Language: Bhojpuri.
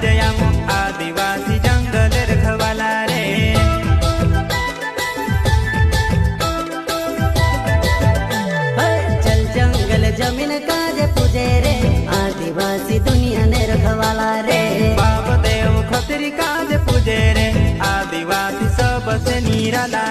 पूजे आदिवासी जंगल रखवाला रे। चल जंगल जमीन काजे पूजे रे आदिवासी दुनिया ने रखवाला रे। बाप देव खतरी काजे पूजे रे आदिवासी सबसे निराला